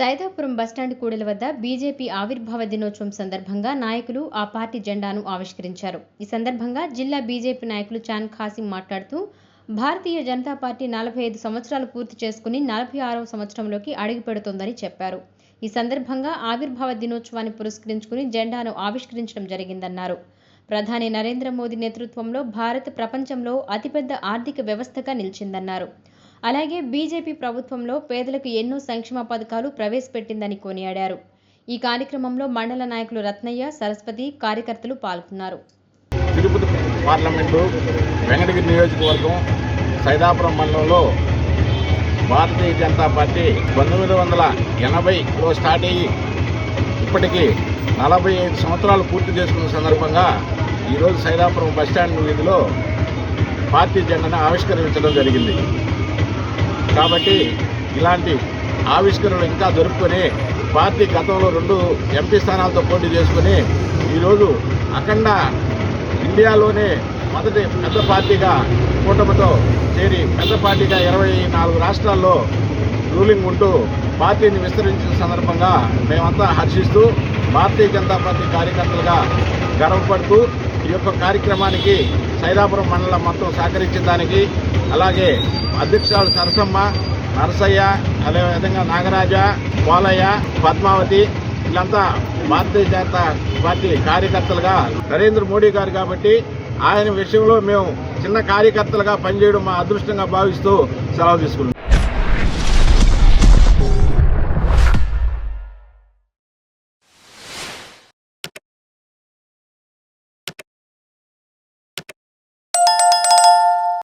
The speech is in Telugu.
సైదాపురం బస్టాండ్ కూడలి వద్ద బీజేపీ ఆవిర్భావ దినోత్సవం సందర్భంగా నాయకులు ఆ పార్టీ జెండాను ఆవిష్కరించారు. ఈ సందర్భంగా జిల్లా బీజేపీ నాయకులు చాన్ ఖాసిం మాట్లాడుతూ భారతీయ జనతా పార్టీ 45 సంవత్సరాలు పూర్తి చేసుకుని 46వ సంవత్సరంలోకి అడుగుపెడుతోందని చెప్పారు. ఈ సందర్భంగా ఆవిర్భావ దినోత్సవాన్ని పురస్కరించుకుని జెండాను ఆవిష్కరించడం జరిగిందన్నారు. ప్రధాని నరేంద్ర మోదీ నేతృత్వంలో భారత్ ప్రపంచంలో అతిపెద్ద ఆర్థిక వ్యవస్థగా నిలిచిందన్నారు. అలాగే బీజేపీ ప్రభుత్వంలో పేదలకు ఎన్నో సంక్షేమ పథకాలు ప్రవేశపెట్టిందని కొనియాడారు. ఈ కార్యక్రమంలో మండల నాయకులు రత్నయ్య, సరస్వతి, కార్యకర్తలు పాల్గొన్నారు. తిరుపతి పార్లమెంటు వెంకటగిరి నియోజకవర్గం సైదాపురం మండలంలో భారతీయ జనతా పార్టీ 1980లో స్టార్ట్ అయ్యి ఇప్పటికీ 45 సంవత్సరాలు పూర్తి చేసుకున్న సందర్భంగా ఈరోజు సైదాపురం బస్టాండ్ వీధిలో పార్టీ జెండాను ఆవిష్కరించడం జరిగింది. కాబట్టి ఇలాంటి ఆవిష్కరణలు ఇంకా జరుపుకొని పార్టీ గతంలో 2 ఎంపీ స్థానాలతో పోటీ చేసుకుని ఈరోజు అఖండ ఇండియాలోనే మొదటి పెద్ద పార్టీగా కూటమితో చేరి పెద్ద పార్టీగా 24 రాష్ట్రాల్లో రూలింగ్ ఉంటూ పార్టీని విస్తరించిన సందర్భంగా మేమంతా హర్షిస్తూ భారతీయ జనతా పార్టీ కార్యకర్తలుగా గర్వపడుతూ ఈ యొక్క కార్యక్రమానికి సైదాపురం మండలం మొత్తం సహకరించిన దానికి, అలాగే అధ్యక్షురాలు సరసమ్మ, నరసయ్య, అదేవిధంగా నాగరాజ, పోలయ్య, పద్మావతి వీళ్ళంతా భారతీయ జనతా పార్టీ కార్యకర్తలుగా నరేంద్ర మోడీ గారు కాబట్టి ఆయన విషయంలో మేము చిన్న కార్యకర్తలుగా పనిచేయడం మా అదృష్టంగా భావిస్తూ సెలవు తీసుకున్నాం.